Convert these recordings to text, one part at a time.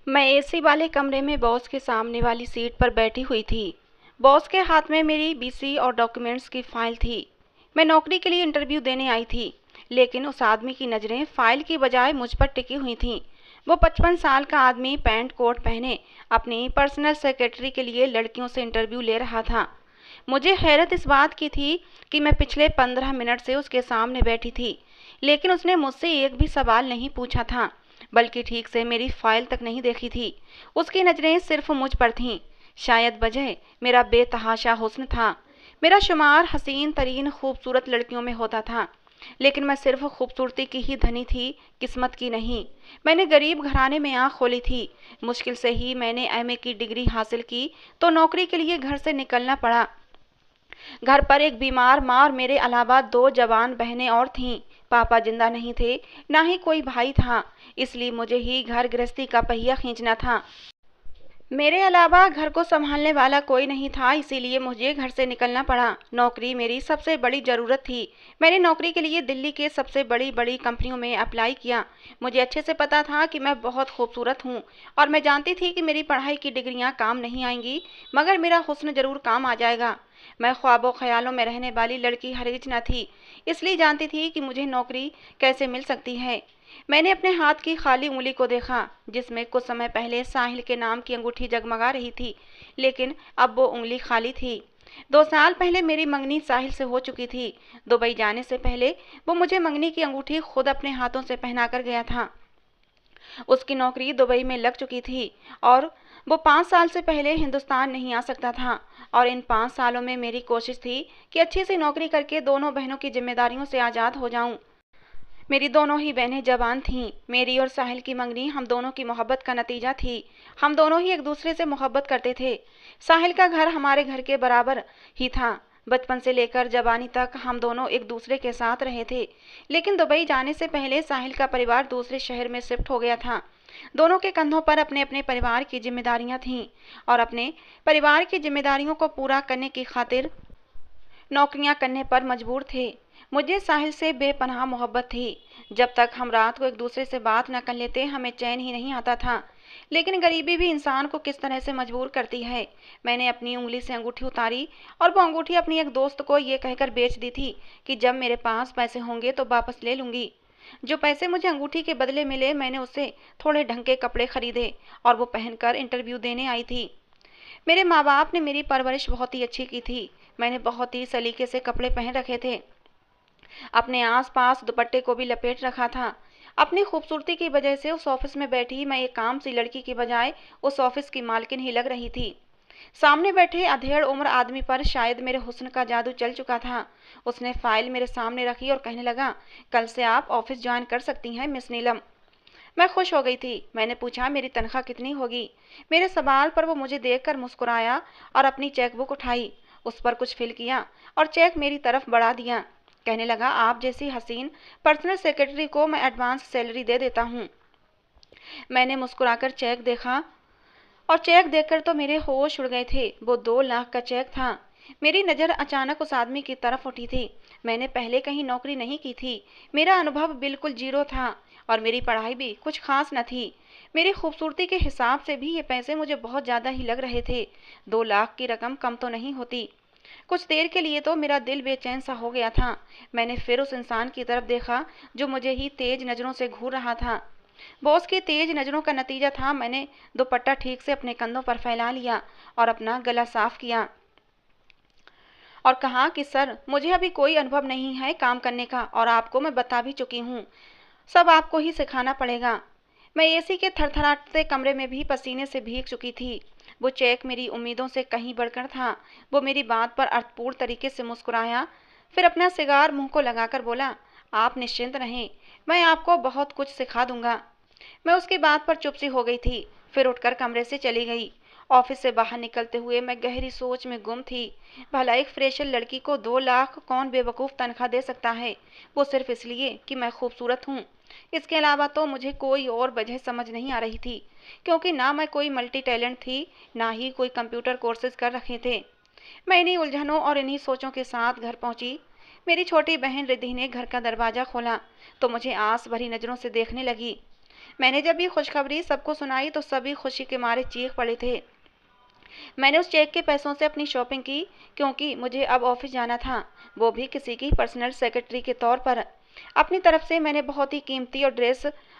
मैं एसी वाले कमरे में बॉस के सामने वाली सीट पर बैठी हुई थी। बॉस के हाथ में मेरी बीसी और डॉक्यूमेंट्स की फाइल थी। मैं नौकरी के लिए इंटरव्यू देने आई थी, लेकिन उस आदमी की नज़रें फाइल की बजाय मुझ पर टिकी हुई थीं। वो 55 साल का आदमी पैंट कोट पहने अपनी पर्सनल सेक्रेटरी के लिए लड़कियों से इंटरव्यू ले रहा था। मुझे हैरत इस बात की थी कि मैं पिछले 15 मिनट से उसके सामने बैठी थी, लेकिन उसने मुझसे एक भी सवाल नहीं पूछा था, बल्कि ठीक से मेरी फाइल तक नहीं देखी थी। उसकी नज़रें सिर्फ मुझ पर थीं। शायद वजह मेरा बेतहाशा हुस्न था। मेरा शुमार हसीन तरीन खूबसूरत लड़कियों में होता था, लेकिन मैं सिर्फ खूबसूरती की ही धनी थी, किस्मत की नहीं। मैंने गरीब घराने में आँख खोली थी। मुश्किल से ही मैंने एमए की डिग्री हासिल की तो नौकरी के लिए घर से निकलना पड़ा। घर पर एक बीमार माँ और मेरे अलावा 2 जवान बहनें और थीं। पापा जिंदा नहीं थे, ना ही कोई भाई था, इसलिए मुझे ही घर गृहस्थी का पहिया खींचना था। मेरे अलावा घर को संभालने वाला कोई नहीं था, इसीलिए मुझे घर से निकलना पड़ा। नौकरी मेरी सबसे बड़ी ज़रूरत थी। मैंने नौकरी के लिए दिल्ली के सबसे बड़ी बड़ी कंपनियों में अप्लाई किया। मुझे अच्छे से पता था कि मैं बहुत खूबसूरत हूँ और मैं जानती थी कि मेरी पढ़ाई की डिग्रियाँ काम नहीं आएंगी, मगर मेरा हुस्न ज़रूर काम आ जाएगा। मैं ख्वाबों ख्यालों में रहने वाली लड़की हरगिज न थी, इसलिए जानती थी कि मुझे नौकरी कैसे मिल सकती है। मैंने अपने हाथ की खाली उंगली को देखा, जिसमें कुछ समय पहले साहिल के नाम की अंगूठी जगमगा रही थी, लेकिन अब वो उंगली खाली थी। 2 साल पहले मेरी मंगनी साहिल से हो चुकी थी। दुबई जाने से पहले वो मुझे मंगनी की अंगूठी खुद अपने हाथों से पहना कर गया था। उसकी नौकरी दुबई में लग चुकी थी और वो 5 साल से पहले हिंदुस्तान नहीं आ सकता था। और इन 5 सालों में मेरी कोशिश थी कि अच्छी सी नौकरी करके दोनों बहनों की जिम्मेदारियों से आज़ाद हो जाऊं। मेरी दोनों ही बहनें जवान थीं। मेरी और साहिल की मंगनी हम दोनों की मोहब्बत का नतीजा थी। हम दोनों ही एक दूसरे से मोहब्बत करते थे। साहिल का घर हमारे घर के बराबर ही था। बचपन से लेकर जवानी तक हम दोनों एक दूसरे के साथ रहे थे, लेकिन दुबई जाने से पहले साहिल का परिवार दूसरे शहर में शिफ्ट हो गया था। दोनों के कंधों पर अपने अपने परिवार की जिम्मेदारियां थीं और अपने परिवार की जिम्मेदारियों को पूरा करने की खातिर नौकरियां करने पर मजबूर थे। मुझे साहिल से बेपनाह मोहब्बत थी। जब तक हम रात को एक दूसरे से बात न कर लेते हमें चैन ही नहीं आता था। लेकिन गरीबी भी इंसान को किस तरह से मजबूर करती है। मैंने अपनी उंगली से अंगूठी उतारी और वो अंगूठी अपनी एक दोस्त को ये कहकर बेच दी थी कि जब मेरे पास पैसे होंगे तो वापस ले लूंगी। जो पैसे मुझे अंगूठी के बदले मिले, मैंने उससे थोड़े ढंग के कपड़े खरीदे और वो पहनकर इंटरव्यू देने आई थी। मेरे माँ बाप ने मेरी परवरिश बहुत ही अच्छी की थी। मैंने बहुत ही सलीके से कपड़े पहन रखे थे, अपने आसपास दुपट्टे को भी लपेट रखा था। अपनी खूबसूरती की वजह से उस ऑफिस में बैठी मैं एक काम सी लड़की की बजाय उस ऑफिस की मालकिन ही लग रही थी। सामने बैठे अधेड़ उम्र आदमी पर शायद मेरे हुस्न का जादू चल चुका था। उसने फाइल मेरे सामने रखी और कहने लगा, कल से आप ऑफिस ज्वाइन कर सकती हैं मिस नीलम। मैं खुश हो गई थी। मैंने पूछा, मेरी तनख्वाह कितनी होगी? मेरे सवाल पर वो मुझे देखकर मुस्कुराया और अपनी चेकबुक उठाई, उस पर कुछ फिल किया और चेक मेरी तरफ बढ़ा दिया। कहने लगा, आप जैसी हसीन पर्सनल सेक्रेटरी को मैं एडवांस सैलरी दे देता हूँ। मैंने मुस्कुराकर चेक देखा और चेक देखकर तो मेरे होश उड़ गए थे। वो 2 लाख का चेक था। मेरी नज़र अचानक उस आदमी की तरफ उठी थी। मैंने पहले कहीं नौकरी नहीं की थी। मेरा अनुभव बिल्कुल जीरो था और मेरी पढ़ाई भी कुछ खास न थी। मेरी खूबसूरती के हिसाब से भी ये पैसे मुझे बहुत ज़्यादा ही लग रहे थे। 2 लाख की रकम कम तो नहीं होती। कुछ देर के लिए तो मेरा दिल बेचैन सा हो गया था। मैंने फिर उस इंसान की तरफ देखा जो मुझे ही तेज नज़रों से घूर रहा था। बॉस की तेज नज़रों का नतीजा था मैंने दुपट्टा ठीक से अपने कंधों पर फैला लिया और अपना गला साफ किया और कहा कि सर, मुझे अभी कोई अनुभव नहीं है काम करने का और आपको मैं बता भी चुकी हूँ, सब आपको ही सिखाना पड़ेगा। मैं एसी के थरथराते कमरे में भी पसीने से भीग चुकी थी। वो चेक मेरी उम्मीदों से कहीं बढ़कर था। वो मेरी बात पर अर्थपूर्ण तरीके से मुस्कुराया, फिर अपना सिगार मुंह को लगाकर बोला, आप निश्चिंत रहें, मैं आपको बहुत कुछ सिखा दूंगा। मैं उसकी बात पर चुप सी हो गई थी, फिर उठकर कमरे से चली गई। ऑफिस से बाहर निकलते हुए मैं गहरी सोच में गुम थी। भला एक फ्रेशर लड़की को 2 लाख कौन बेवकूफ़ तनख्वाह दे सकता है, वो सिर्फ इसलिए कि मैं खूबसूरत हूँ। इसके अलावा तो मुझे कोई और वजह समझ नहीं आ रही थी, क्योंकि ना मैं कोई मल्टी टैलेंट थी, ना ही कोई कंप्यूटर कोर्सेज कर रखे थे। मैं इन्हीं उलझनों और इन्हीं सोचों के साथ घर पहुंची। मेरी छोटी बहन रिद्धि ने घर का दरवाज़ा खोला तो मुझे आस भरी नज़रों से देखने लगी। मैंने जब ये खुशखबरी सबको सुनाई तो सभी खुशी के मारे चीख पड़े थे। मैंने उस चेक के पैसों से अपनी शॉपिंग की, क्योंकि मुझे अब ऑफिस जाना था, वो भी किसी की पर्सनल सेक्रेटरी के तौर पर। अपनी तरफ से मैंने बहुत ही कीमती और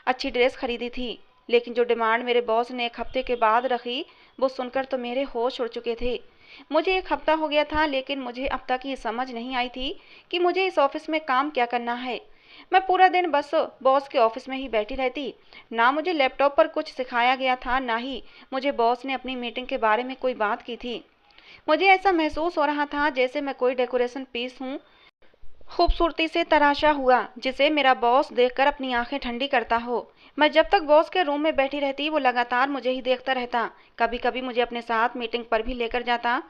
अच्छी ड्रेस खरीदी थी, लेकिन जो डिमांड मेरे बॉस ने 1 हफ्ते के बाद रखी, वो सुनकर तो मेरे होश उड़ चुके थे। मुझे 1 हफ्ता हो गया था, लेकिन मुझे अब तक ये समझ नहीं आई थी कि मुझे इस ऑफिस में काम क्या करना है। मैं पूरा दिन बस बॉस के ऑफिस में ही बैठी रहती। ना मुझे लैपटॉप पर कुछ सिखाया गया था, ना ही मुझे बॉस ने अपनी मीटिंग के बारे में कोई बात की थी। मुझे ऐसा महसूस हो रहा था जैसे मैं कोई डेकोरेशन पीस हूँ, खूबसूरती से तराशा हुआ, जिसे मेरा बॉस देखकर अपनी आंखें ठंडी करता हो। मैं जब तक बॉस के रूम में बैठी रहती, वो लगातार मुझे ही देखता रहता। कभी कभी मुझे अपने साथ मीटिंग पर भी लेकर जाता।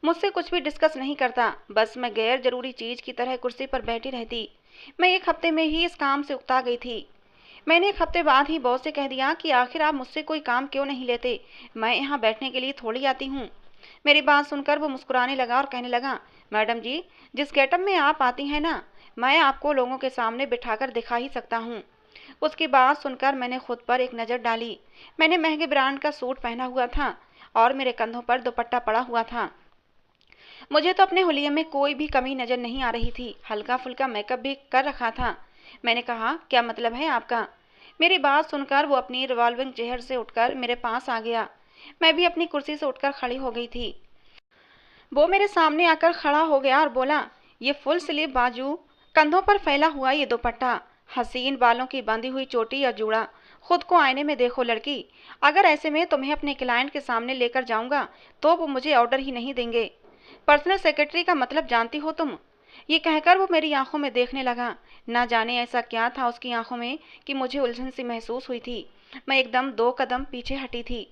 मुझसे कुछ भी डिस्कस नहीं करता, बस मैं गैर जरूरी चीज की तरह कुर्सी पर बैठी रहती। मैं 1 हफ्ते में ही इस काम से उकता गई थी। मैंने 1 हफ्ते बाद ही बॉस से कह दिया कि आखिर आप मुझसे कोई काम क्यों नहीं लेते, मैं यहाँ बैठने के लिए थोड़ी आती हूँ। मेरी बात सुनकर वो मुस्कुराने लगा और कहने लगा, मैडम जी, जिस गेटअप में आप आती हैं ना, मैं आपको लोगों के सामने बिठाकर दिखा ही सकता हूँ। उसकी बात सुनकर मैंने खुद पर एक नज़र डाली। मैंने महंगे ब्रांड का सूट पहना हुआ था और मेरे कंधों पर दुपट्टा पड़ा हुआ था। मुझे तो अपने हुलिये में कोई भी कमी नजर नहीं आ रही थी। हल्का फुल्का मेकअप भी कर रखा था। मैंने कहा, क्या मतलब है आपका? मेरी बात सुनकर वो अपनी रिवॉल्विंग चेयर से उठकर मेरे पास आ गया। मैं भी अपनी कुर्सी से उठकर खड़ी हो गई थी। वो मेरे सामने आकर खड़ा हो गया और बोला, ये फुल स्लीव बाजू, कंधों पर फैला हुआ ये दुपट्टा, हसीन बालों की बंधी हुई चोटी या जूड़ा, खुद को आईने में देखो लड़की। अगर ऐसे में तुम्हें अपने क्लाइंट के सामने लेकर जाऊंगा तो वो मुझे ऑर्डर ही नहीं देंगे। पर्सनल सेक्रेटरी का मतलब जानती हो तुम? ये कहकर वो मेरी आंखों में देखने लगा। ना जाने ऐसा क्या था उसकी आंखों में कि मुझे उलझन सी महसूस हुई थी। मैं एकदम 2 कदम पीछे हटी थी।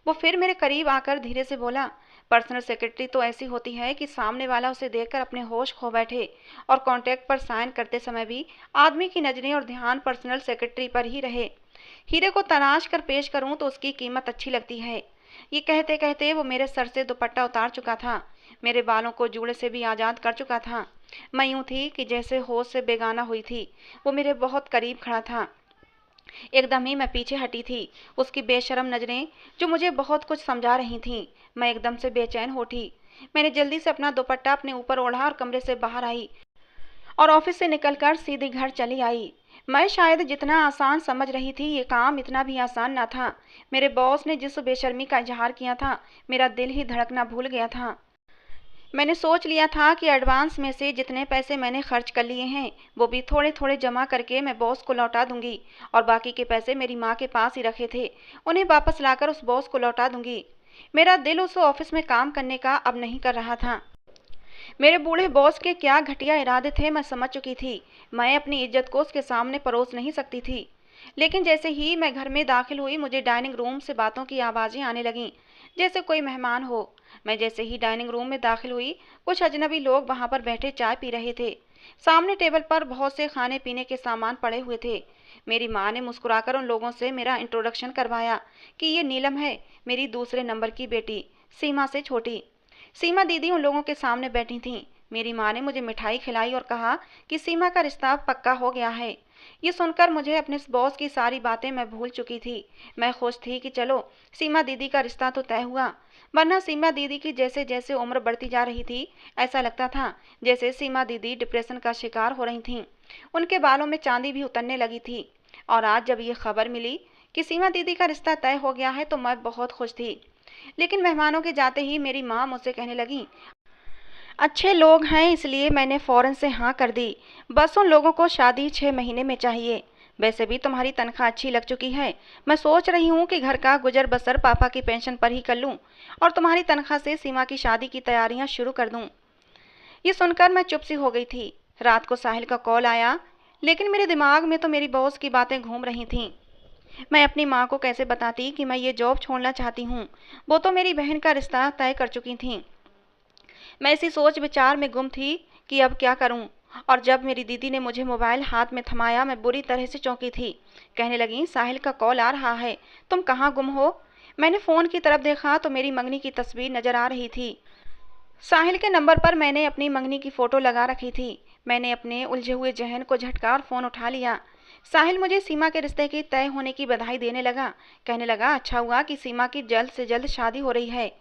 वो फिर मेरे करीब आकर धीरे से बोला, पर्सनल सेक्रेटरी तो ऐसी होती है कि सामने वाला उसे देखकर अपने होश खो बैठे, और कॉन्ट्रैक्ट पर साइन करते समय भी आदमी की नजरें और ध्यान पर्सनल सेक्रेटरी पर ही रहे। हीरे को तराश कर पेश करूं तो उसकी कीमत अच्छी लगती है। ये कहते कहते वो मेरे सर से दुपट्टा उतार चुका था, मेरे बालों को जूड़े से भी आजाद कर चुका था। मैं यूं थी कि जैसे होश से बेगाना हुई थी। वो मेरे बहुत करीब खड़ा था। एकदम ही मैं पीछे हटी थी। उसकी बेशरम नजरें जो मुझे बहुत कुछ समझा रही थीं। मैं एकदम से बेचैन हो उठी। मैंने जल्दी से अपना दुपट्टा अपने ऊपर ओढ़ा और कमरे से बाहर आई और ऑफिस से निकलकर सीधे घर चली आई। मैं शायद जितना आसान समझ रही थी, ये काम इतना भी आसान न था। मेरे बॉस ने जिस बेशर्मी का इजहार किया था, मेरा दिल ही धड़कना भूल गया था। मैंने सोच लिया था कि एडवांस में से जितने पैसे मैंने खर्च कर लिए हैं, वो भी थोड़े थोड़े जमा करके मैं बॉस को लौटा दूंगी, और बाकी के पैसे मेरी माँ के पास ही रखे थे, उन्हें वापस लाकर उस बॉस को लौटा दूंगी। मेरा दिल उस ऑफिस में काम करने का अब नहीं कर रहा था। मेरे बूढ़े बॉस के क्या घटिया इरादे थे, मैं समझ चुकी थी। मैं अपनी इज्जत को उसके सामने परोस नहीं सकती थी। लेकिन जैसे ही मैं घर में दाखिल हुई, मुझे डाइनिंग रूम से बातों की आवाज़ें आने लगीं, जैसे कोई मेहमान हो। मैं जैसे ही डाइनिंग रूम में दाखिल हुई, कुछ अजनबी लोग वहां पर बैठे चाय पी रहे थे। सामने टेबल पर बहुत से खाने पीने के सामान पड़े हुए थे। मेरी माँ ने मुस्कुराकर उन लोगों से मेरा इंट्रोडक्शन करवाया कि ये नीलम है, मेरी दूसरे नंबर की बेटी, सीमा से छोटी। सीमा दीदी उन लोगों के सामने बैठी थीं। मेरी माँ ने मुझे मिठाई खिलाई और कहा कि सीमा का रिश्ता पक्का हो गया है। ये सुनकर मुझे अपने बॉस की सारी बातें मैं भूल चुकी थी। मैं खुश थी कि चलो, सीमा दीदी का रिश्ता तो तय हुआ। वरना सीमा दीदी की जैसे जैसे उम्र बढ़ती जा रही थी, ऐसा लगता था जैसे सीमा दीदी डिप्रेशन का शिकार हो रही थीं। उनके बालों में चांदी भी उतरने लगी थी। और आज जब ये खबर मिली कि सीमा दीदी का रिश्ता तय हो गया है, तो मैं बहुत खुश थी। लेकिन मेहमानों के जाते ही मेरी माँ मुझसे कहने लगी, अच्छे लोग हैं इसलिए मैंने फौरन से हाँ कर दी। बस उन लोगों को शादी 6 महीने में चाहिए। वैसे भी तुम्हारी तनख्वाह अच्छी लग चुकी है। मैं सोच रही हूँ कि घर का गुजर बसर पापा की पेंशन पर ही कर लूँ और तुम्हारी तनख्वाह से सीमा की शादी की तैयारियाँ शुरू कर दूँ। ये सुनकर मैं चुप सी हो गई थी। रात को साहिल का कॉल आया, लेकिन मेरे दिमाग में तो मेरी बॉस की बातें घूम रही थीं। मैं अपनी माँ को कैसे बताती कि मैं ये जॉब छोड़ना चाहती हूँ? वो तो मेरी बहन का रिश्ता तय कर चुकी थीं। मैं इसी सोच विचार में गुम थी कि अब क्या करूं। और जब मेरी दीदी ने मुझे मोबाइल हाथ में थमाया, मैं बुरी तरह से चौंकी थी। कहने लगी, साहिल का कॉल आ रहा है, तुम कहाँ गुम हो? मैंने फ़ोन की तरफ देखा तो मेरी मंगनी की तस्वीर नजर आ रही थी। साहिल के नंबर पर मैंने अपनी मंगनी की फ़ोटो लगा रखी थी। मैंने अपने उलझे हुए जहन को झटका और फ़ोन उठा लिया। साहिल मुझे सीमा के रिश्ते के तय होने की बधाई देने लगा। कहने लगा अच्छा हुआ कि सीमा की जल्द से जल्द शादी हो रही है।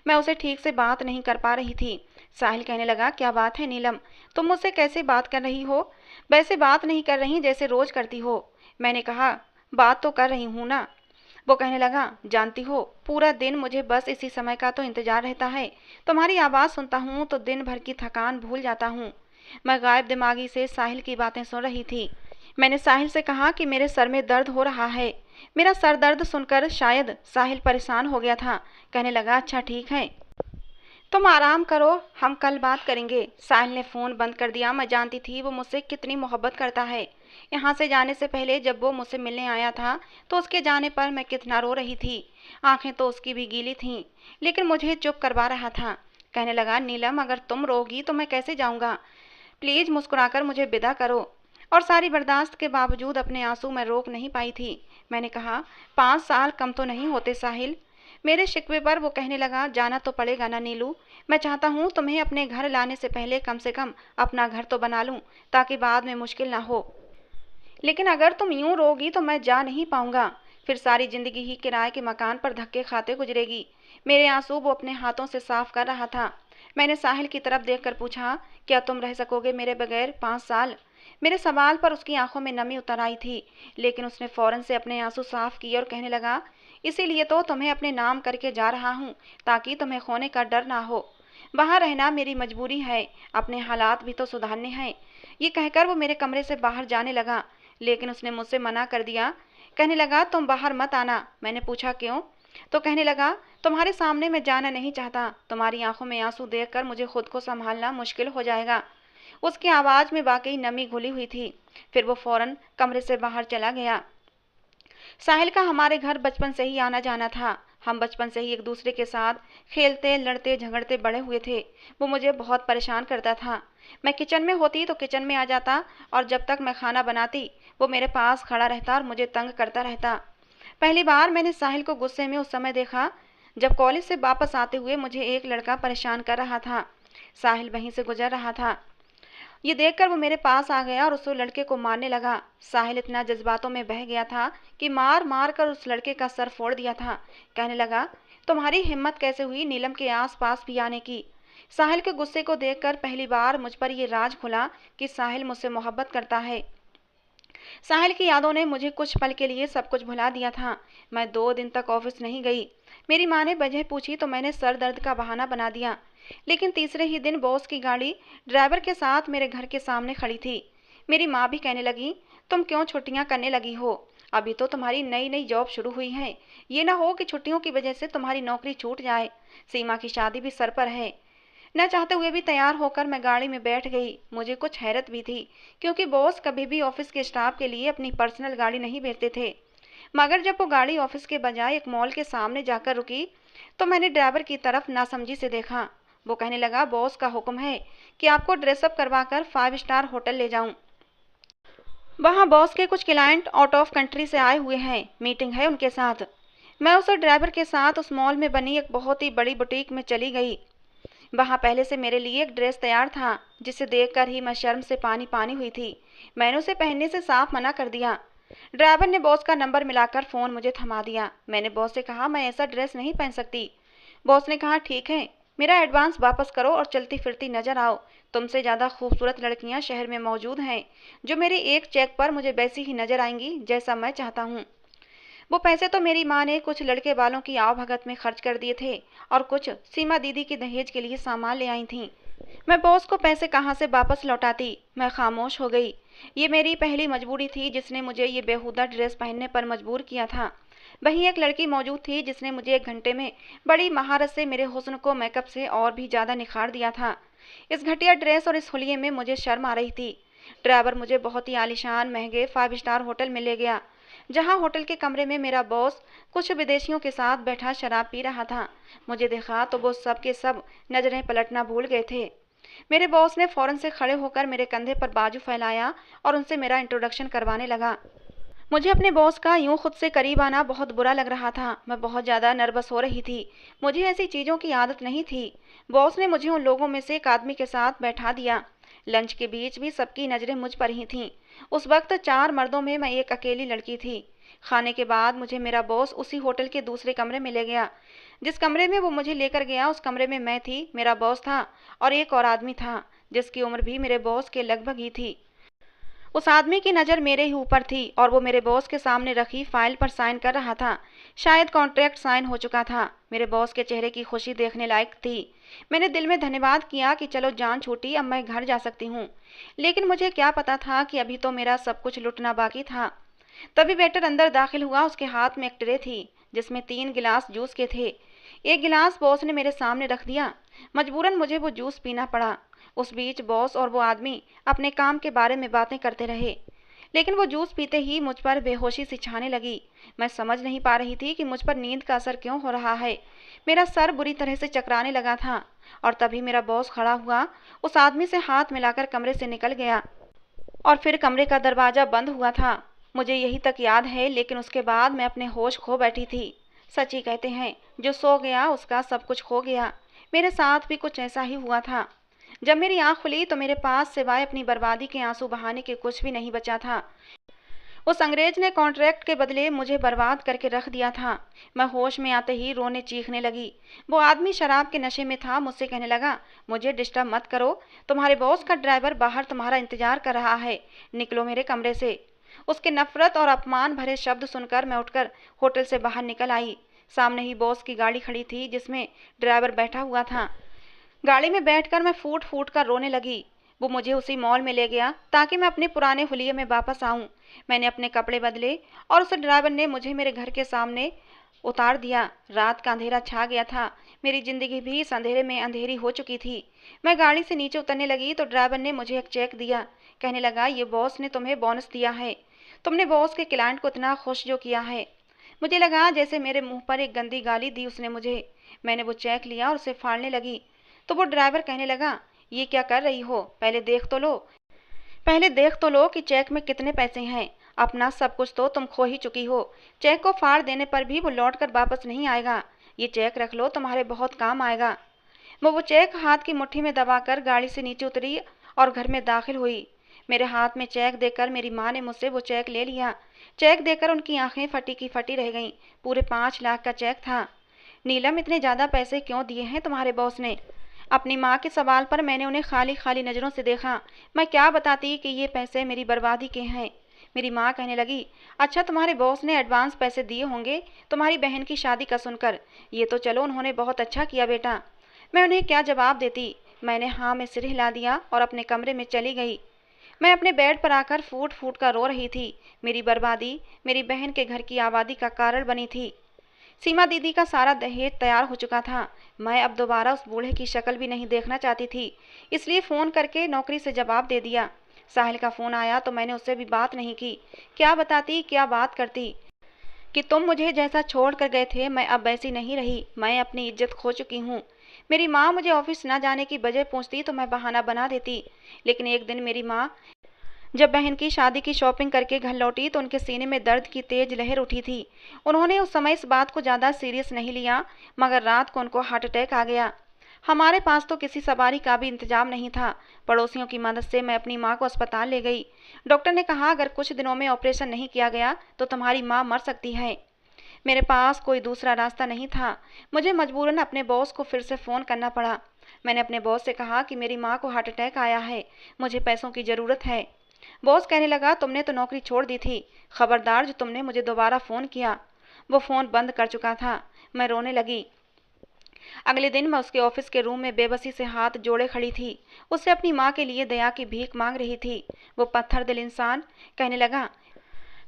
मैं उसे ठीक से बात नहीं कर पा रही थी। साहिल कहने लगा क्या बात है नीलम, तुम मुझसे कैसे बात कर रही हो? वैसे बात नहीं कर रही जैसे रोज करती हो। मैंने कहा बात तो कर रही हूँ ना। वो कहने लगा जानती हो पूरा दिन मुझे बस इसी समय का तो इंतजार रहता है। तुम्हारी आवाज़ सुनता हूँ तो दिन भर की थकान भूल जाता हूँ। मैं गायब दिमागी से साहिल की बातें सुन रही थी। मैंने साहिल से कहा कि मेरे सर में दर्द हो रहा है। मेरा सर दर्द सुनकर शायद साहिल परेशान हो गया था। कहने लगा अच्छा ठीक है, तुम आराम करो, हम कल बात करेंगे। साहिल ने फ़ोन बंद कर दिया। मैं जानती थी वो मुझसे कितनी मोहब्बत करता है। यहाँ से जाने से पहले जब वो मुझसे मिलने आया था तो उसके जाने पर मैं कितना रो रही थी। आंखें तो उसकी भी गीली थीं, लेकिन मुझे चुप करवा रहा था। कहने लगा नीलम अगर तुम रोगी तो मैं कैसे जाऊँगा? प्लीज़ मुस्कुराकर मुझे विदा करो। और सारी बर्दाश्त के बावजूद अपने आंसू मैं रोक नहीं पाई थी। मैंने कहा 5 साल कम तो नहीं होते साहिल। मेरे शिकवे पर वो कहने लगा जाना तो पड़ेगा ना नीलू। मैं चाहता हूँ तुम्हें अपने घर लाने से कम अपना घर तो बना लूँ, ताकि बाद में मुश्किल ना हो। लेकिन अगर तुम यूं रोगी तो मैं जा नहीं पाऊंगा। फिर सारी जिंदगी ही किराए के मकान पर धक्के खाते गुजरेगी। मेरे आंसू वो अपने हाथों से साफ कर रहा था। मैंने साहिल की तरफ देखकर पूछा क्या तुम रह सकोगे मेरे बगैर 5 साल? मेरे सवाल पर उसकी आंखों में नमी उतर आई थी, लेकिन उसने फौरन से अपने आंसू साफ किए और कहने लगा इसीलिए तो तुम्हें अपने नाम करके जा रहा हूँ, ताकि तुम्हें खोने का डर ना हो। वहाँ रहना मेरी मजबूरी है, अपने हालात भी तो सुधारने हैं। ये कहकर वो मेरे कमरे से बाहर जाने लगा, लेकिन उसने मुझसे मना कर दिया। कहने लगा तुम बाहर मत आना। मैंने पूछा क्यों? तो कहने लगा तुम्हारे सामने मैं जाना नहीं चाहता। तुम्हारी आंखों में आंसू देखकर मुझे खुद को संभालना मुश्किल हो जाएगा। उसकी आवाज़ में वाकई नमी घुली हुई थी। फिर वो फौरन कमरे से बाहर चला गया। साहिल का हमारे घर बचपन से ही आना जाना था। हम बचपन से ही एक दूसरे के साथ खेलते लड़ते झगड़ते बड़े हुए थे। वो मुझे बहुत परेशान करता था। मैं किचन में होती तो किचन में आ जाता, और जब तक मैं खाना बनाती वो मेरे पास खड़ा रहता और मुझे तंग करता रहता। पहली बार मैंने साहिल को गुस्से में उस समय देखा जब कॉलेज से वापस आते हुए मुझे एक लड़का परेशान कर रहा था। साहिल वहीं से गुजर रहा था। ये देखकर वो मेरे पास आ गया और उस लड़के को मारने लगा। साहिल इतना जज्बातों में बह गया था कि मार मार कर उस लड़के का सर फोड़ दिया था। कहने लगा तुम्हारी हिम्मत कैसे हुई नीलम के आस पास भी आने की? साहिल के गुस्से को देखकर पहली बार मुझ पर ये राज खुला कि साहिल मुझसे मोहब्बत करता है। साहिल की यादों ने मुझे कुछ पल के लिए सब कुछ भुला दिया था। मैं 2 दिन तक ऑफिस नहीं गई। मेरी माँ ने वजह पूछी तो मैंने सर दर्द का बहाना बना दिया। लेकिन तीसरे ही दिन बॉस की गाड़ी ड्राइवर के साथ मेरे घर के सामने खड़ी थी। मेरी माँ भी कहने लगी तुम क्यों छुट्टियाँ करने लगी हो? अभी तो तुम्हारी नई नई जॉब शुरू हुई है। ये ना हो कि छुट्टियों की वजह से तुम्हारी नौकरी छूट जाए। सीमा की शादी भी सर पर है। न चाहते हुए भी तैयार होकर मैं गाड़ी में बैठ गई। मुझे कुछ हैरत भी थी, क्योंकि बॉस कभी भी ऑफिस के स्टाफ के लिए अपनी पर्सनल गाड़ी नहीं भेजते थे। मगर जब वो गाड़ी ऑफिस के बजाय एक मॉल के सामने जाकर रुकी तो मैंने ड्राइवर की तरफ नासमझी से देखा। वो कहने लगा बॉस का हुक्म है कि आपको ड्रेसअप करवाकर 5 स्टार होटल ले जाऊं। वहाँ बॉस के कुछ क्लाइंट आउट ऑफ कंट्री से आए हुए हैं, मीटिंग है उनके साथ। मैं उस ड्राइवर के साथ उस मॉल में बनी एक बहुत ही बड़ी बुटीक में चली गई। वहाँ पहले से मेरे लिए एक ड्रेस तैयार था, जिसे देखकर ही मैं शर्म से पानी पानी हुई थी। मैंने उसे पहनने से साफ मना कर दिया। ड्राइवर ने बॉस का नंबर मिलाकर फ़ोन मुझे थमा दिया। मैंने बॉस से कहा मैं ऐसा ड्रेस नहीं पहन सकती। बॉस ने कहा ठीक है, मेरा एडवांस वापस करो और चलती फिरती नजर आओ। तुमसे ज़्यादा खूबसूरत लड़कियां शहर में मौजूद हैं, जो मेरे एक चेक पर मुझे वैसी ही नजर आएंगी जैसा मैं चाहता हूँ। वो पैसे तो मेरी माँ ने कुछ लड़के वालों की आवभगत में खर्च कर दिए थे, और कुछ सीमा दीदी की दहेज के लिए सामान ले आई थीं। मैं बॉस को पैसे कहाँ से वापस लौटाती? मैं खामोश हो गई। ये मेरी पहली मजबूरी थी जिसने मुझे ये बेहुदा ड्रेस पहनने पर मजबूर किया था। वहीं एक लड़की मौजूद थी जिसने मुझे 1 घंटे में बड़ी महारत से मेरे हुस्न को मेकअप से और भी ज़्यादा निखार दिया था। इस घटिया ड्रेस और इस हुलिये में मुझे शर्म आ रही थी। ड्राइवर मुझे बहुत ही आलीशान महंगे 5 स्टार होटल में ले गया, जहां होटल के कमरे में मेरा बॉस कुछ विदेशियों के साथ बैठा शराब पी रहा था। मुझे देखा तो वो सब के सब नजरें पलटना भूल गए थे। मेरे बॉस ने फौरन से खड़े होकर मेरे कंधे पर बाजू फैलाया और उनसे मेरा इंट्रोडक्शन करवाने लगा। मुझे अपने बॉस का यूं खुद से करीब आना बहुत बुरा लग रहा था। मैं बहुत ज़्यादा नर्वस हो रही थी। मुझे ऐसी चीज़ों की आदत नहीं थी। बॉस ने मुझे उन लोगों में से एक आदमी के साथ बैठा दिया। लंच के बीच भी सबकी नज़रें मुझ पर ही थीं। उस वक्त 4 मर्दों में मैं एक अकेली लड़की थी। खाने के बाद मुझे मेरा बॉस उसी होटल के दूसरे कमरे में ले गया। जिस कमरे में वो मुझे लेकर गया उस कमरे में मैं थी, मेरा बॉस था और एक और आदमी था जिसकी उम्र भी मेरे बॉस के लगभग ही थी। उस आदमी की नज़र मेरे ही ऊपर थी और वो मेरे बॉस के सामने रखी फाइल पर साइन कर रहा था। शायद कॉन्ट्रैक्ट साइन हो चुका था। मेरे बॉस के चेहरे की खुशी देखने लायक थी। मैंने दिल में धन्यवाद किया कि चलो जान छूटी, अब मैं घर जा सकती हूँ। लेकिन मुझे क्या पता था कि अभी तो मेरा सब कुछ लुटना बाकी था। तभी वेटर अंदर दाखिल हुआ। उसके हाथ में एक ट्रे थी जिसमें 3 गिलास जूस के थे। एक गिलास बॉस ने मेरे सामने रख दिया। मजबूरन मुझे वो जूस पीना पड़ा। उस बीच बॉस और वो आदमी अपने काम के बारे में बातें करते रहे, लेकिन वो जूस पीते ही मुझ पर बेहोशी सी छाने लगी। मैं समझ नहीं पा रही थी कि मुझ पर नींद का असर क्यों हो रहा है। मेरा सर बुरी तरह से चकराने लगा था और तभी मेरा बॉस खड़ा हुआ, उस आदमी से हाथ मिलाकर कमरे से निकल गया और फिर कमरे का दरवाज़ा बंद हुआ था। मुझे यही तक याद है, लेकिन उसके बाद मैं अपने होश खो बैठी थी। सच ही कहते हैं, जो सो गया उसका सब कुछ खो गया। मेरे साथ भी कुछ ऐसा ही हुआ था। जब मेरी आंख खुली तो मेरे पास सिवाय अपनी बर्बादी के आंसू बहाने के कुछ भी नहीं बचा था। उस अंग्रेज ने कॉन्ट्रैक्ट के बदले मुझे बर्बाद करके रख दिया था। मैं होश में आते ही रोने चीखने लगी। वो आदमी शराब के नशे में था। मुझसे कहने लगा, मुझे डिस्टर्ब मत करो, तुम्हारे बॉस का ड्राइवर बाहर तुम्हारा इंतजार कर रहा है, निकलो मेरे कमरे से। उसके नफरत और अपमान भरे शब्द सुनकर मैं उठकर होटल से बाहर निकल आई। सामने ही बॉस की गाड़ी खड़ी थी जिसमें ड्राइवर बैठा हुआ था। गाड़ी में बैठकर मैं फूट फूट कर रोने लगी। वो मुझे उसी मॉल में ले गया ताकि मैं अपने पुराने हुलिये में वापस आऊं। मैंने अपने कपड़े बदले और उस ड्राइवर ने मुझे मेरे घर के सामने उतार दिया। रात का अंधेरा छा गया था। मेरी जिंदगी भी इस अंधेरे में अंधेरी हो चुकी थी। मैं गाड़ी से नीचे उतरने लगी तो ड्राइवर ने मुझे एक चेक दिया। कहने लगा, ये बॉस ने तुम्हें बोनस दिया है, तुमने बॉस के क्लाइंट को इतना खुश जो किया है। मुझे लगा जैसे मेरे मुंह पर एक गंदी गाली दी उसने मुझे। मैंने वो चेक लिया और उसे फाड़ने लगी तो वो ड्राइवर कहने लगा, ये क्या कर रही हो, पहले देख तो लो कि चेक में कितने पैसे हैं। अपना सब कुछ तो तुम खो ही चुकी हो। चेक को फाड़ देने पर भी वो लौट कर वापस नहीं आएगा। ये चेक रख लो, तुम्हारे बहुत काम आएगा। वो चेक हाथ की मुट्ठी में दबाकर गाड़ी से नीचे उतरी और घर में दाखिल हुई। मेरे हाथ में चेक देकर मेरी माँ ने मुझसे वो चेक ले लिया। चेक देकर उनकी आंखें फटी की फटी रह गईं। पूरे 5 लाख का चेक था। नीलम, इतने ज़्यादा पैसे क्यों दिए हैं तुम्हारे बॉस ने? अपनी माँ के सवाल पर मैंने उन्हें खाली खाली नज़रों से देखा। मैं क्या बताती कि ये पैसे मेरी बर्बादी के हैं। मेरी माँ कहने लगी, अच्छा तुम्हारे बॉस ने एडवांस पैसे दिए होंगे तुम्हारी बहन की शादी का सुनकर। ये तो चलो उन्होंने बहुत अच्छा किया बेटा। मैं उन्हें क्या जवाब देती। मैंने हाँ में सिर हिला दिया और अपने कमरे में चली गई। मैं अपने बेड पर आकर फूट फूट कर रो रही थी। मेरी बर्बादी मेरी बहन के घर की आबादी का कारण बनी थी। सीमा दीदी का सारा दहेज तैयार हो चुका था। मैं अब दोबारा उस बूढ़े की शक्ल भी नहीं देखना चाहती थी, इसलिए फ़ोन करके नौकरी से जवाब दे दिया। साहिल का फ़ोन आया तो मैंने उससे भी बात नहीं की। क्या बताती, क्या बात करती कि तुम मुझे जैसा छोड़ कर गए थे मैं अब वैसी नहीं रही। मैं अपनी इज्जत खो चुकी हूँ। मेरी माँ मुझे ऑफिस न जाने की वजह पूछती तो मैं बहाना बना देती, लेकिन एक दिन मेरी माँ जब बहन की शादी की शॉपिंग करके घर लौटी तो उनके सीने में दर्द की तेज लहर उठी थी। उन्होंने उस समय इस बात को ज़्यादा सीरियस नहीं लिया, मगर रात को उनको हार्ट अटैक आ गया। हमारे पास तो किसी सवारी का भी इंतजाम नहीं था। पड़ोसियों की मदद से मैं अपनी माँ को अस्पताल ले गई। डॉक्टर ने कहा अगर कुछ दिनों में ऑपरेशन नहीं किया गया तो तुम्हारी माँ मर सकती है। मेरे पास कोई दूसरा रास्ता नहीं था। मुझे मजबूरन अपने बॉस को फिर से फ़ोन करना पड़ा। मैंने अपने बॉस से कहा कि मेरी माँ को हार्ट अटैक आया है, मुझे पैसों की ज़रूरत है। बॉस कहने लगा, तुमने तो नौकरी छोड़ दी थी, खबरदार जो तुमने मुझे दोबारा फ़ोन किया। वो फ़ोन बंद कर चुका था। मैं रोने लगी। अगले दिन मैं उसके ऑफिस के रूम में बेबसी से हाथ जोड़े खड़ी थी। उससे अपनी माँ के लिए दया की भीख मांग रही थी। वो पत्थर दिल इंसान कहने लगा,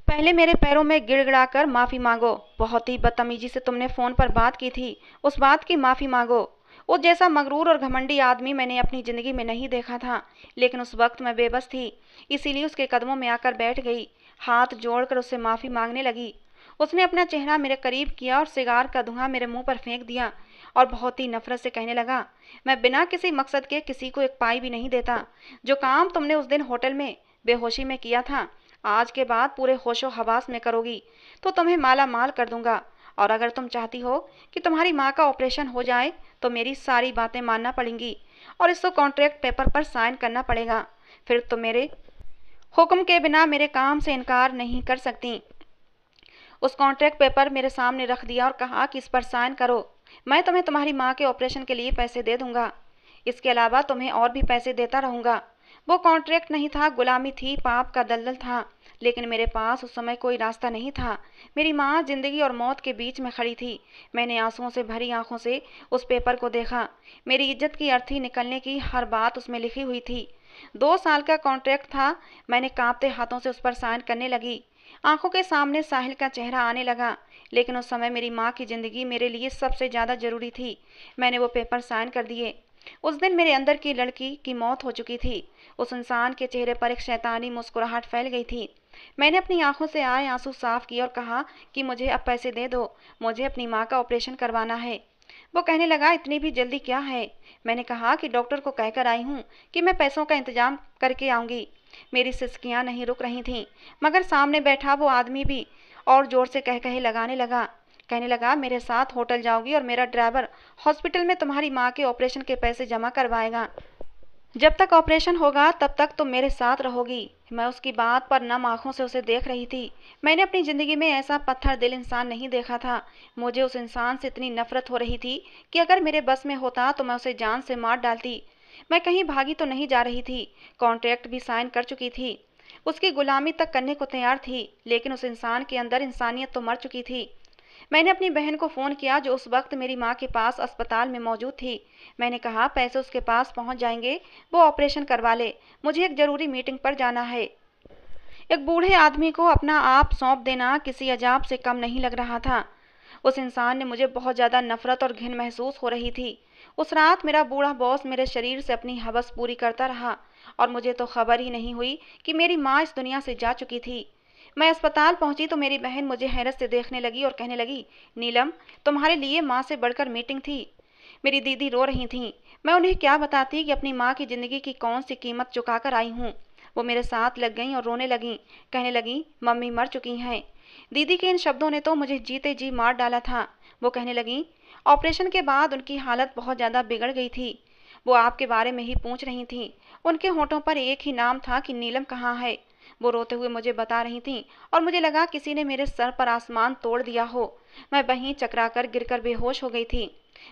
पहले मेरे पैरों में गिड़गिड़ाकर माफ़ी मांगो। बहुत ही बदतमीजी से तुमने फ़ोन पर बात की थी, उस बात की माफ़ी मांगो। उस जैसा मगरूर और घमंडी आदमी मैंने अपनी ज़िंदगी में नहीं देखा था, लेकिन उस वक्त मैं बेबस थी, इसीलिए उसके कदमों में आकर बैठ गई। हाथ जोड़कर उससे माफ़ी मांगने लगी। उसने अपना चेहरा मेरे करीब किया और सिगार का धुआं मेरे मुंह पर फेंक दिया और बहुत ही नफरत से कहने लगा, मैं बिना किसी मकसद के किसी को एक पाई भी नहीं देता। जो काम तुमने उस दिन होटल में बेहोशी में किया था, आज के बाद पूरे होशो हवास में करोगी तो तुम्हें माला माल कर दूंगा। और अगर तुम चाहती हो कि तुम्हारी माँ का ऑपरेशन हो जाए तो मेरी सारी बातें मानना पड़ेंगी और इसको कॉन्ट्रैक्ट पेपर पर साइन करना पड़ेगा। फिर तुम मेरे हुक्म के बिना मेरे काम से इनकार नहीं कर सकती। उस कॉन्ट्रैक्ट पेपर मेरे सामने रख दिया और कहा कि इस पर साइन करो। मैं तुम्हें तुम्हारी माँ के ऑपरेशन के लिए पैसे दे दूंगा। इसके अलावा तुम्हें और भी पैसे देता रहूंगा। वो कॉन्ट्रैक्ट नहीं था, गुलामी थी, पाप का दलदल था। लेकिन मेरे पास उस समय कोई रास्ता नहीं था। मेरी माँ जिंदगी और मौत के बीच में खड़ी थी। मैंने आंसुओं से भरी आंखों से उस पेपर को देखा। मेरी इज्जत की अर्थी निकलने की हर बात उसमें लिखी हुई थी। 2 साल का कॉन्ट्रैक्ट था। मैंने कांपते हाथों से उस पर साइन करने लगी। आंखों के सामने साहिल का चेहरा आने लगा। लेकिन उस समय मेरी माँ की जिंदगी मेरे लिए सबसे ज्यादा जरूरी थी। मैंने वो पेपर साइन कर दिए। उस दिन मेरे अंदर की लड़की की मौत हो चुकी थी। उस इंसान के चेहरे पर एक शैतानी मुस्कुराहट फैल गई थी। मैंने अपनी आंखों से आए आंसू साफ किए और कहा कि मुझे अब पैसे दे दो, मुझे अपनी माँ का ऑपरेशन करवाना है। वो कहने लगा, इतनी भी जल्दी क्या है? मैंने कहा कि डॉक्टर को कहकर आई हूँ कि मैं पैसों का इंतजाम करके आऊंगी। मेरी सिसकियां नहीं रुक रही थीं, मगर सामने बैठा वो आदमी भी और जोर से कह कहे लगाने लगा। कहने लगा, मेरे साथ होटल जाओगी और मेरा ड्राइवर हॉस्पिटल में तुम्हारी माँ के ऑपरेशन के पैसे जमा करवाएगा। जब तक ऑपरेशन होगा तब तक तुम मेरे साथ रहोगी। मैं उसकी बात पर नम आंखों से उसे देख रही थी। मैंने अपनी जिंदगी में ऐसा पत्थर दिल इंसान नहीं देखा था। मुझे उस इंसान से इतनी नफरत हो रही थी कि अगर मेरे बस में होता तो मैं उसे जान से मार डालती। मैं कहीं भागी तो नहीं जा रही थी। कॉन्ट्रैक्ट भी साइन कर चुकी थी। उसकी गुलामी तक करने को तैयार थी। लेकिन उस इंसान के अंदर इंसानियत तो मर चुकी थी। मैंने अपनी बहन को फ़ोन किया जो उस वक्त मेरी माँ के पास अस्पताल में मौजूद थी। मैंने कहा, पैसे उसके पास पहुँच जाएंगे, वो ऑपरेशन करवा ले, मुझे एक ज़रूरी मीटिंग पर जाना है। एक बूढ़े आदमी को अपना आप सौंप देना किसी अजाब से कम नहीं लग रहा था। उस इंसान ने मुझे बहुत ज़्यादा नफरत और घिन महसूस हो रही थी। उस रात मेरा बूढ़ा बॉस मेरे शरीर से अपनी हवस पूरी करता रहा और मुझे तो खबर ही नहीं हुई कि मेरी माँ इस दुनिया से जा चुकी थी। मैं अस्पताल पहुंची तो मेरी बहन मुझे हैरत से देखने लगी और कहने लगी, नीलम, तुम्हारे लिए माँ से बढ़कर मीटिंग थी। मेरी दीदी रो रही थीं। मैं उन्हें क्या बताती कि अपनी माँ की जिंदगी की कौन सी कीमत चुका कर आई हूँ। वो मेरे साथ लग गईं और रोने लगीं। कहने लगीं, मम्मी मर चुकी हैं। दीदी के इन शब्दों ने तो मुझे जीते जी मार डाला था। वो कहने लगीं, ऑपरेशन के बाद उनकी हालत बहुत ज़्यादा बिगड़ गई थी। वो आपके बारे में ही पूछ रही थीं। उनके होठों पर एक ही नाम था कि नीलम कहाँ है। वो रोते हुए मुझे बता रही थीं और मुझे लगा किसी ने मेरे सर पर आसमान तोड़ दिया हो। मैं वहीं चकराकर गिरकर बेहोश हो गई थी।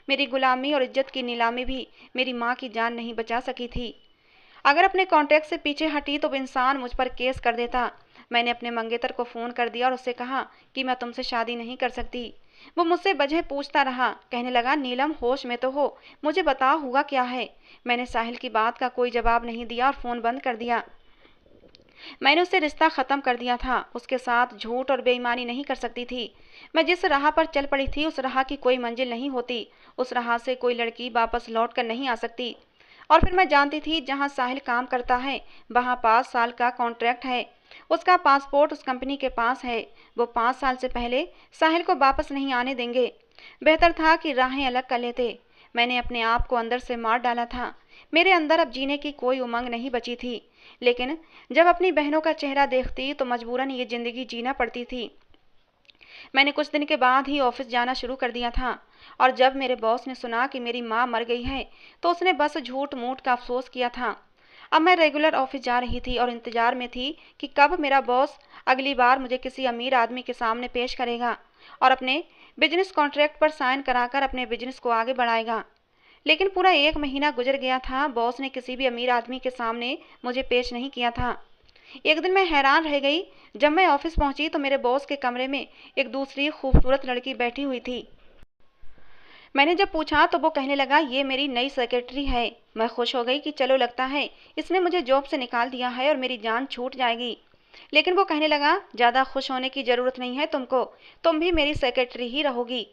मेरी गुलामी और इज्जत की नीलामी भी मेरी माँ की जान नहीं बचा सकी थी। अगर अपने कॉन्टैक्ट से पीछे हटी तो वो इंसान मुझ पर केस कर देता। मैंने अपने मंगेतर को फ़ोन कर दिया और उससे कहा कि मैं तुमसे शादी नहीं कर सकती। वो मुझसे वजह पूछता रहा। कहने लगा, नीलम, होश में तो हो, मुझे बताओ हुआ क्या है। मैंने साहिल की बात का कोई जवाब नहीं दिया और फ़ोन बंद कर दिया। मैंने उससे रिश्ता ख़त्म कर दिया था। उसके साथ झूठ और बेईमानी नहीं कर सकती थी। मैं जिस राह पर चल पड़ी थी उस राह की कोई मंजिल नहीं होती। उस राह से कोई लड़की वापस लौट कर नहीं आ सकती। और फिर मैं जानती थी जहाँ साहिल काम करता है वहाँ 5 साल का कॉन्ट्रैक्ट है। उसका पासपोर्ट उस कंपनी के पास है। वो 5 साल से पहले साहिल को वापस नहीं आने देंगे। बेहतर था कि राहें अलग कर लेते। मैंने अपने आप को अंदर से मार डाला था। मेरे अंदर अब जीने की कोई उमंग नहीं बची थी। लेकिन जब अपनी बहनों का चेहरा देखती तो मजबूरन ये जिंदगी जीना पड़ती थी। मैंने कुछ दिन के बाद ही ऑफिस जाना शुरू कर दिया था और जब मेरे बॉस ने सुना कि मेरी माँ मर गई है तो उसने बस झूठ मूठ का अफसोस किया था। अब मैं रेगुलर ऑफिस जा रही थी और इंतजार में थी कि कब मेरा बॉस अगली बार मुझे किसी अमीर आदमी के सामने पेश करेगा और अपने बिजनेस कॉन्ट्रैक्ट पर साइन कराकर अपने बिजनेस को आगे बढ़ाएगा। लेकिन पूरा 1 महीना गुजर गया था, बॉस ने किसी भी अमीर आदमी के सामने मुझे पेश नहीं किया था। एक दिन मैं हैरान रह गई। जब मैं ऑफिस पहुंची तो मेरे बॉस के कमरे में एक दूसरी खूबसूरत लड़की बैठी हुई थी। मैंने जब पूछा तो वो कहने लगा, ये मेरी नई सेक्रेटरी है। मैं खुश हो गई कि चलो, लगता है इसने मुझे जॉब से निकाल दिया है और मेरी जान छूट जाएगी। लेकिन वो कहने लगा, ज़्यादा खुश होने की ज़रूरत नहीं है तुमको, तुम भी मेरी सेक्रेटरी ही रहोगी।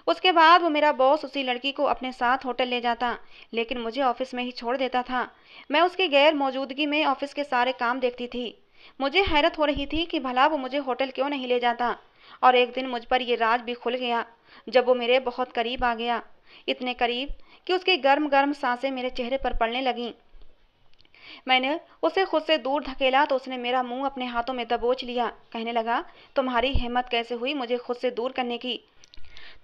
उसके बाद वो मेरा बॉस उसी लड़की को अपने साथ होटल ले जाता, लेकिन मुझे ऑफिस में ही छोड़ देता था। मैं उसकी गैर मौजूदगी में ऑफिस के सारे काम देखती थी। मुझे हैरत हो रही थी कि भला वो मुझे होटल क्यों नहीं ले जाता। और एक दिन मुझ पर ये राज भी खुल गया जब वो मेरे बहुत करीब आ गया। इतने करीब कि उसकी गर्म गर्म सांसें मेरे चेहरे पर पड़ने लगीं। मैंने उसे खुद से दूर धकेला तो उसने मेरा मुंह अपने हाथों में दबोच लिया। कहने लगा, तुम्हारी हिम्मत कैसे हुई मुझे खुद से दूर करने की?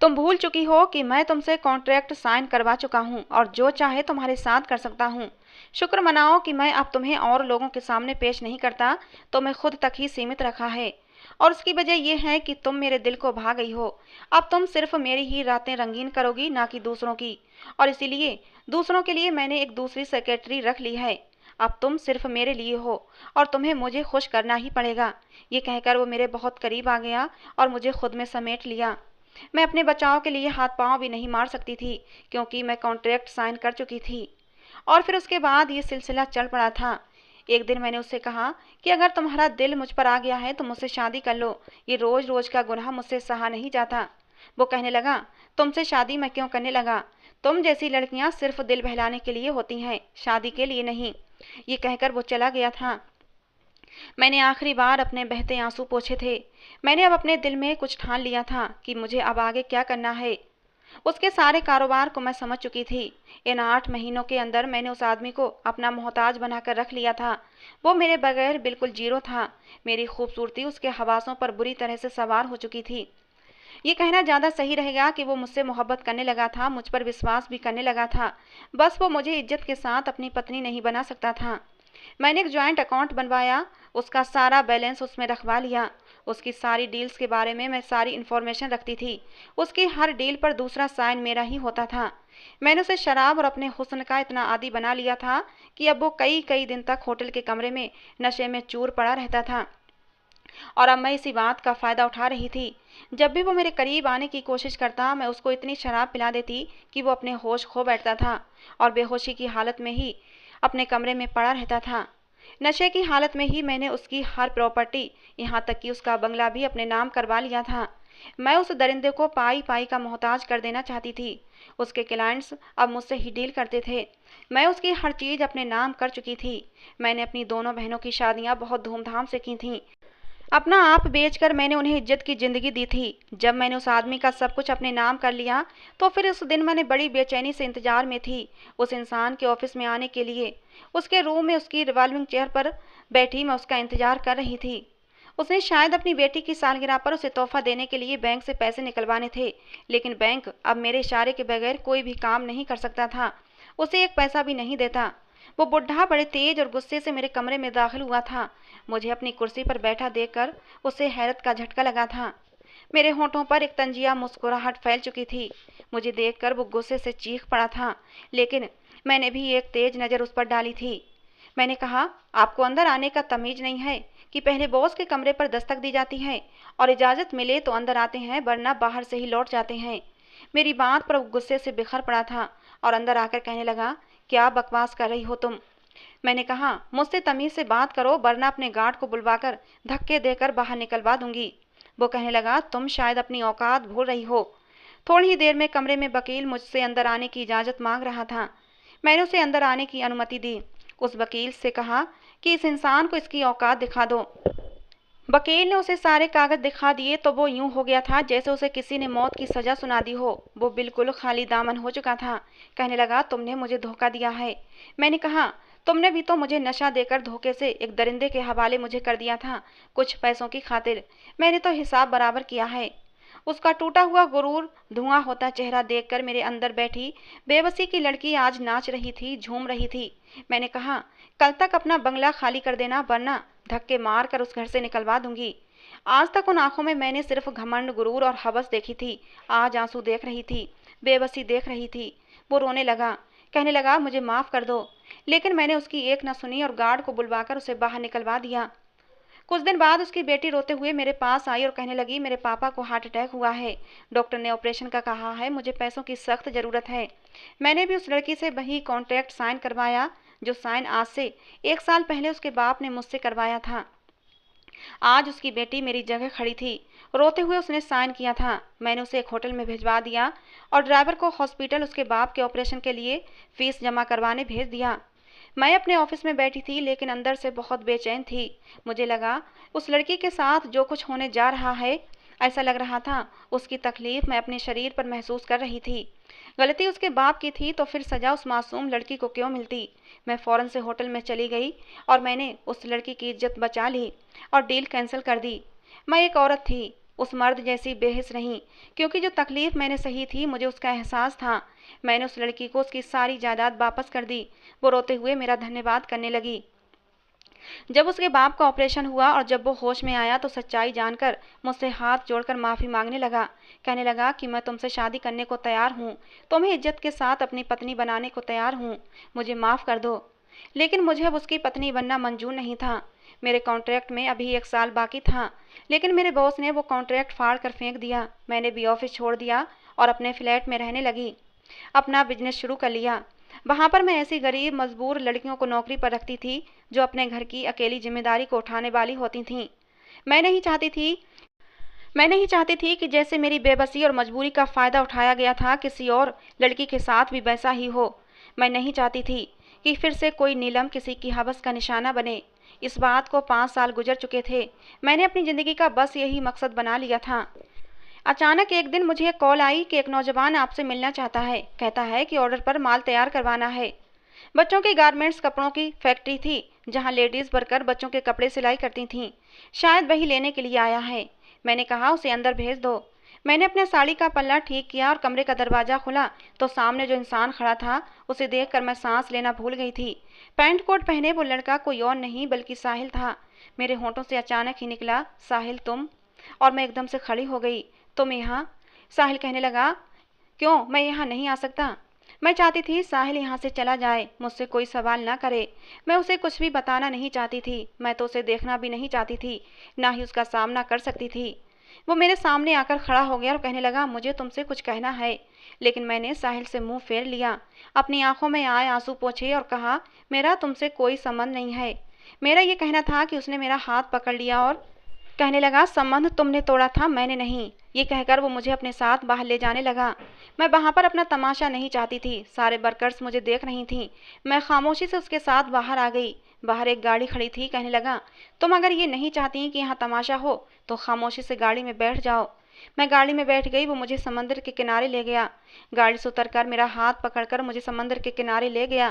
तुम भूल चुकी हो कि मैं तुमसे कॉन्ट्रैक्ट साइन करवा चुका हूँ और जो चाहे तुम्हारे साथ कर सकता हूँ। शुक्र मनाओ कि मैं अब तुम्हें और लोगों के सामने पेश नहीं करता, तो मैं खुद तक ही सीमित रखा है। और उसकी वजह यह है कि तुम मेरे दिल को भा गई हो। अब तुम सिर्फ मेरी ही रातें रंगीन करोगी, ना कि दूसरों की। और इसीलिए दूसरों के लिए मैंने एक दूसरी सेक्रेटरी रख ली है। अब तुम सिर्फ मेरे लिए हो और तुम्हें मुझे खुश करना ही पड़ेगा। ये कहकर वो मेरे बहुत करीब आ गया और मुझे खुद में समेट लिया। मैं अपने बचाव के लिए हाथ पांव भी नहीं मार सकती थी, क्योंकि मैं कॉन्ट्रैक्ट साइन कर चुकी थी। और फिर उसके बाद ये सिलसिला चल पड़ा था। एक दिन मैंने उससे कहा कि अगर तुम्हारा दिल मुझ पर आ गया है तो मुझसे शादी कर लो, ये रोज रोज का गुनाह मुझसे सहा नहीं जाता। वो कहने लगा, तुमसे शादी मैं क्यों करने लगा? तुम जैसी लड़कियां सिर्फ दिल बहलाने के लिए होती हैं, शादी के लिए नहीं। ये कहकर वो चला गया था। मैंने आखिरी बार अपने बहते आंसू पोंछे थे। मैंने अब अपने दिल में कुछ ठान लिया था कि मुझे अब आगे क्या करना है। उसके सारे कारोबार को मैं समझ चुकी थी। इन 8 महीनों के अंदर मैंने उस आदमी को अपना मोहताज बनाकर रख लिया था। वो मेरे बगैर बिल्कुल जीरो था। मेरी खूबसूरती उसके हवासों पर बुरी तरह से सवार हो चुकी थी। ये कहना ज़्यादा सही रहेगा कि वो मुझसे मोहब्बत करने लगा था, मुझ पर विश्वास भी करने लगा था। बस वो मुझे इज्जत के साथ अपनी पत्नी नहीं बना सकता था। मैंने एक जॉइंट अकाउंट बनवाया, उसका सारा बैलेंस उसमें रखवा लिया। उसकी सारी डील्स के बारे में मैं सारी इन्फॉर्मेशन रखती थी। उसकी हर डील पर दूसरा साइन मेरा ही होता था। मैंने उसे शराब और अपने हुस्न का इतना आदी बना लिया था कि अब वो कई कई दिन तक होटल के कमरे में नशे में चूर पड़ा रहता था। और अब मैं इसी बात का फ़ायदा उठा रही थी। जब भी वो मेरे करीब आने की कोशिश करता, मैं उसको इतनी शराब पिला देती कि वो अपने होश खो बैठता था और बेहोशी की हालत में ही अपने कमरे में पड़ा रहता था। नशे की हालत में ही मैंने उसकी हर प्रॉपर्टी, यहाँ तक कि उसका बंगला भी अपने नाम करवा लिया था। मैं उस दरिंदे को पाई पाई का मोहताज कर देना चाहती थी। उसके क्लाइंट्स अब मुझसे ही डील करते थे। मैं उसकी हर चीज़ अपने नाम कर चुकी थी। मैंने अपनी दोनों बहनों की शादियाँ बहुत धूमधाम से की थीं। अपना आप बेचकर मैंने उन्हें इज्जत की ज़िंदगी दी थी। जब मैंने उस आदमी का सब कुछ अपने नाम कर लिया, तो फिर उस दिन मैंने बड़ी बेचैनी से इंतजार में थी उस इंसान के ऑफिस में आने के लिए। उसके रूम में उसकी रिवॉल्विंग चेयर पर बैठी मैं उसका इंतजार कर रही थी। उसने शायद अपनी बेटी की सालगिरह पर उसे तोहफा देने के लिए बैंक से पैसे निकलवाने थे, लेकिन बैंक अब मेरे इशारे के बगैर कोई भी काम नहीं कर सकता था। उसे एक पैसा भी नहीं देता। वो बुढ़ा बड़े तेज और गुस्से से मेरे कमरे में दाखिल हुआ था। मुझे अपनी कुर्सी पर बैठा देखकर उसे हैरत का झटका लगा था। मेरे होठों पर एक तंजिया मुस्कुराहट फैल चुकी थी। मुझे देखकर वो गुस्से से चीख पड़ा था, लेकिन मैंने भी एक तेज नज़र उस पर डाली थी। मैंने कहा, आपको अंदर आने का तमीज़ नहीं है कि पहले बॉस के कमरे पर दस्तक दी जाती है और इजाज़त मिले तो अंदर आते हैं, वरना बाहर से ही लौट जाते हैं। मेरी बात पर वो गुस्से से बिखर पड़ा था और अंदर आकर कहने लगा, क्या बकवास कर रही हो तुम? मैंने कहा, मुझसे तमीज़ से बात करो, वरना अपने गार्ड को बुलवाकर धक्के देकर बाहर निकलवा दूंगी। वो कहने लगा, तुम शायद अपनी औकात भूल रही हो। थोड़ी ही देर में कमरे में वकील मुझसे अंदर आने की इजाज़त मांग रहा था। मैंने उसे अंदर आने की अनुमति दी। उस वकील से कहा कि इस इंसान को इसकी औकात दिखा दो। वकील ने उसे सारे कागज दिखा दिए तो वो यूं हो गया था जैसे उसे किसी ने मौत की सजा सुना दी हो। वो बिल्कुल खाली दामन हो चुका था। कहने लगा, तुमने मुझे धोखा दिया है। मैंने कहा, तुमने भी तो मुझे नशा देकर धोखे से एक दरिंदे के हवाले मुझे कर दिया था, कुछ पैसों की खातिर। मैंने तो हिसाब बराबर किया है। उसका टूटा हुआ गुरूर, धुआं होता चेहरा देखकर मेरे अंदर बैठी बेबसी की लड़की आज नाच रही थी, झूम रही थी। मैंने कहा, कल तक अपना बंगला खाली कर देना, वरना धक्के मार कर उस घर से निकलवा दूंगी। आज तक उन आंखों में मैंने सिर्फ घमंड, गुरूर और हवस देखी थी। आज आंसू देख रही थी, बेबसी देख रही थी। वो रोने लगा, कहने लगा, मुझे माफ़ कर दो। लेकिन मैंने उसकी एक न सुनी और गार्ड को बुलवाकर उसे बाहर निकलवा दिया। कुछ दिन बाद उसकी बेटी रोते हुए मेरे पास आई और कहने लगी, मेरे पापा को हार्ट अटैक हुआ है। डॉक्टर ने ऑपरेशन का कहा है, मुझे पैसों की सख्त ज़रूरत है। मैंने भी उस लड़की से वही कॉन्ट्रैक्ट साइन करवाया जो साइन आज से 1 साल पहले उसके बाप ने मुझसे करवाया था। आज उसकी बेटी मेरी जगह खड़ी थी। रोते हुए उसने साइन किया था। मैंने उसे एक होटल में भिजवा दिया और ड्राइवर को हॉस्पिटल उसके बाप के ऑपरेशन के लिए फीस जमा करवाने भेज दिया। मैं अपने ऑफिस में बैठी थी, लेकिन अंदर से बहुत बेचैन थी। मुझे लगा उस लड़की के साथ जो कुछ होने जा रहा है, ऐसा लग रहा था उसकी तकलीफ मैं अपने शरीर पर महसूस कर रही थी। गलती उसके बाप की थी तो फिर सजा उस मासूम लड़की को क्यों मिलती? मैं फ़ौरन से होटल में चली गई और मैंने उस लड़की की इज्जत बचा ली और डील कैंसिल कर दी। मैं एक औरत थी, उस मर्द जैसी बेहिस नहीं, क्योंकि जो तकलीफ मैंने सही थी मुझे उसका एहसास था। मैंने उस लड़की को उसकी सारी जायदाद वापस कर दी। वो रोते हुए मेरा धन्यवाद करने लगी। जब उसके बाप का ऑपरेशन हुआ और जब वो होश में आया तो सच्चाई जानकर मुझसे हाथ जोड़कर माफ़ी मांगने लगा। कहने लगा कि मैं तुमसे शादी करने को तैयार हूँ, तुम्हें इज्जत के साथ अपनी पत्नी बनाने को तैयार हूँ, मुझे माफ़ कर दो। लेकिन मुझे अब उसकी पत्नी बनना मंजूर नहीं था। मेरे कॉन्ट्रैक्ट में अभी 1 साल बाकी था, लेकिन मेरे बॉस ने वो कॉन्ट्रैक्ट फाड़ कर फेंक दिया। मैंने भी ऑफिस छोड़ दिया और अपने फ्लैट में रहने लगी, अपना बिजनेस शुरू कर लिया। वहाँ पर मैं ऐसी गरीब मजबूर लड़कियों को नौकरी पर रखती थी जो अपने घर की अकेली जिम्मेदारी को उठाने वाली होती थीं। मैं नहीं चाहती थी मैं नहीं चाहती थी कि जैसे मेरी बेबसी और मजबूरी का फ़ायदा उठाया गया था किसी और लड़की के साथ भी वैसा ही हो। मैं नहीं चाहती थी कि फिर से कोई नीलम किसी की हवस का निशाना बने। इस बात को 5 साल गुजर चुके थे। मैंने अपनी ज़िंदगी का बस यही मकसद बना लिया था। अचानक एक दिन मुझे एक कॉल आई कि एक नौजवान आपसे मिलना चाहता है। कहता है कि ऑर्डर पर माल तैयार करवाना है। बच्चों की गारमेंट्स कपड़ों की फैक्ट्री थी जहां लेडीज़ वर्कर बच्चों के कपड़े सिलाई करती थीं। शायद वही लेने के लिए आया है। मैंने कहा उसे अंदर भेज दो। मैंने अपने साड़ी का पल्ला ठीक किया और कमरे का दरवाज़ा खुला तो सामने जो इंसान खड़ा था उसे देखकर मैं सांस लेना भूल गई थी। पैंट कोट पहने वो लड़का कोई और नहीं बल्कि साहिल था। मेरे होंठों से अचानक ही निकला, साहिल तुम। और मैं एकदम से खड़ी हो गई। तुम यहाँ? साहिल कहने लगा, क्यों, मैं यहाँ नहीं आ सकता? मैं चाहती थी साहिल यहाँ से चला जाए, मुझसे कोई सवाल ना करे। मैं उसे कुछ भी बताना नहीं चाहती थी। मैं तो उसे देखना भी नहीं चाहती थी, ना ही उसका सामना कर सकती थी। वो मेरे सामने आकर खड़ा हो गया और कहने लगा, मुझे तुमसे कुछ कहना है। लेकिन मैंने साहिल से मुंह फेर लिया, अपनी आंखों में आए आंसू पोंछे और कहा, मेरा तुमसे कोई संबंध नहीं है। मेरा ये कहना था कि उसने मेरा हाथ पकड़ लिया और कहने लगा, संबंध तुमने तोड़ा था, मैंने नहीं। ये कहकर वो मुझे अपने साथ बाहर ले जाने लगा। मैं वहाँ पर अपना तमाशा नहीं चाहती थी। सारे वर्कर्स मुझे देख रही थीं। मैं खामोशी से उसके साथ बाहर आ गई। बाहर एक गाड़ी खड़ी थी। कहने लगा, तुम अगर ये नहीं चाहती कि यहाँ तमाशा हो तो खामोशी से गाड़ी में बैठ जाओ। मैं गाड़ी में बैठ गई। वो मुझे समंदर के किनारे ले गया। गाड़ी से उतरकर मेरा हाथ पकड़कर मुझे समंदर के किनारे ले गया।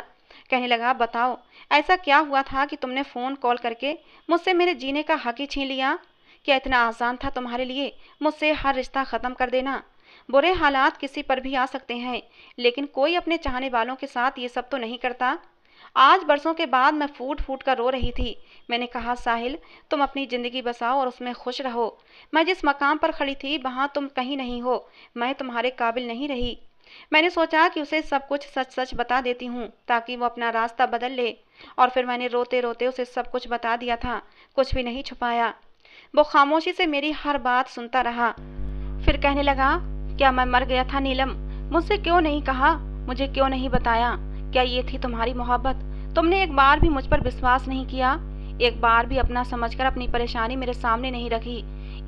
कहने लगा, बताओ ऐसा क्या हुआ था कि तुमने फ़ोन कॉल करके मुझसे मेरे जीने का हक ही छीन लिया? क्या इतना आसान था तुम्हारे लिए मुझसे हर रिश्ता ख़त्म कर देना? बुरे हालात किसी पर भी आ सकते हैं, लेकिन कोई अपने चाहने वालों के साथ ये सब तो नहीं करता। आज बरसों के बाद मैं फूट फूट कर रो रही थी। मैंने कहा, साहिल तुम अपनी ज़िंदगी बसाओ और उसमें खुश रहो। मैं जिस मकाम पर खड़ी थी वहाँ तुम कहीं नहीं हो। मैं तुम्हारे काबिल नहीं रही। मैंने सोचा कि उसे सब कुछ सच सच बता देती हूँ ताकि वो अपना रास्ता बदल ले। और फिर मैंने रोते रोते उसे सब कुछ बता दिया था, कुछ भी नहीं छुपाया। वो खामोशी से मेरी हर बात सुनता रहा। फिर कहने लगा, क्या मैं मर गया था नीलम? मुझसे क्यों नहीं कहा? मुझे क्यों नहीं बताया? क्या ये थी तुम्हारी मोहब्बत? तुमने एक बार भी मुझ पर विश्वास नहीं किया। एक बार भी अपना समझकर अपनी परेशानी मेरे सामने नहीं रखी।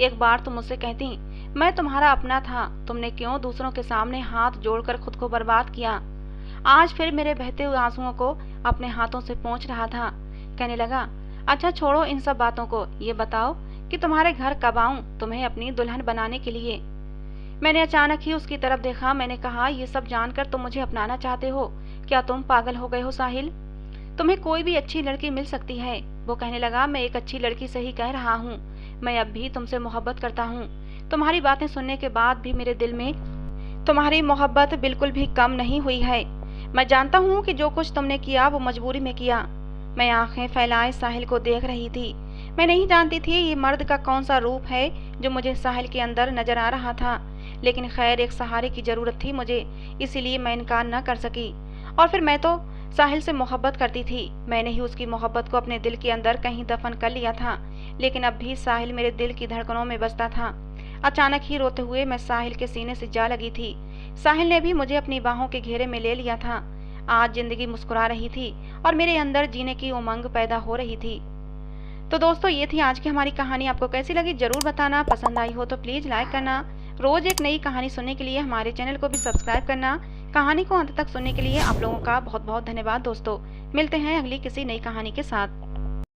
एक बार तुम मुझसे कहती, मैं तुम्हारा अपना था। तुमने क्यों दूसरों के सामने हाथ जोड़कर खुद को बर्बाद किया? आज फिर मेरे बहते हुए आंसुओं को अपने हाथों से पोंछ रहा था। कहने लगा, अच्छा छोड़ो इन सब बातों को, ये बताओ कि तुम्हारे घर कब आऊं तुम्हें अपनी दुल्हन बनाने के लिए? मैंने अचानक ही उसकी तरफ देखा। मैंने कहा, ये सब जानकर तुम मुझे अपनाना चाहते हो? क्या तुम पागल हो गए हो साहिल? तुम्हें कोई भी अच्छी लड़की मिल सकती है। वो कहने लगा, मैं एक अच्छी लड़की से ही कह रहा हूँ। मैं अब भी तुमसे मोहब्बत करता हूँ। तुम्हारी बातें सुनने के बाद भी मेरे दिल में तुम्हारी मोहब्बत बिल्कुल भी कम नहीं हुई है। मैं जानता हूँ कि जो कुछ तुमने किया वो मजबूरी में किया। मैं आंखें फैलाए साहिल को देख रही थी। मैं नहीं जानती थी ये मर्द का कौन सा रूप है जो मुझे साहिल के अंदर नजर आ रहा था, लेकिन खैर एक सहारे की जरूरत थी मुझे, इसीलिए मैं इनकार न कर सकी। और फिर मैं तो साहिल से मोहब्बत करती थी। मैंने ही उसकी मोहब्बत को अपने दिल के अंदर कहीं दफन कर लिया था, लेकिन अब भी साहिल मेरे दिल की धड़कनों में बसता था। अचानक ही रोते हुए मैं साहिल के सीने से जा लगी थी। साहिल ने भी मुझे अपनी बाहों के घेरे में ले लिया था। आज जिंदगी मुस्कुरा रही थी और मेरे अंदर जीने की उमंग पैदा हो रही थी। तो दोस्तों, ये थी आज की हमारी कहानी। आपको कैसी लगी जरूर बताना। पसंद आई हो तो प्लीज़ लाइक करना। रोज़ एक नई कहानी सुनने के लिए हमारे चैनल को भी सब्सक्राइब करना। कहानी को अंत तक सुनने के लिए आप लोगों का बहुत बहुत धन्यवाद दोस्तों। मिलते हैं अगली किसी नई कहानी के साथ।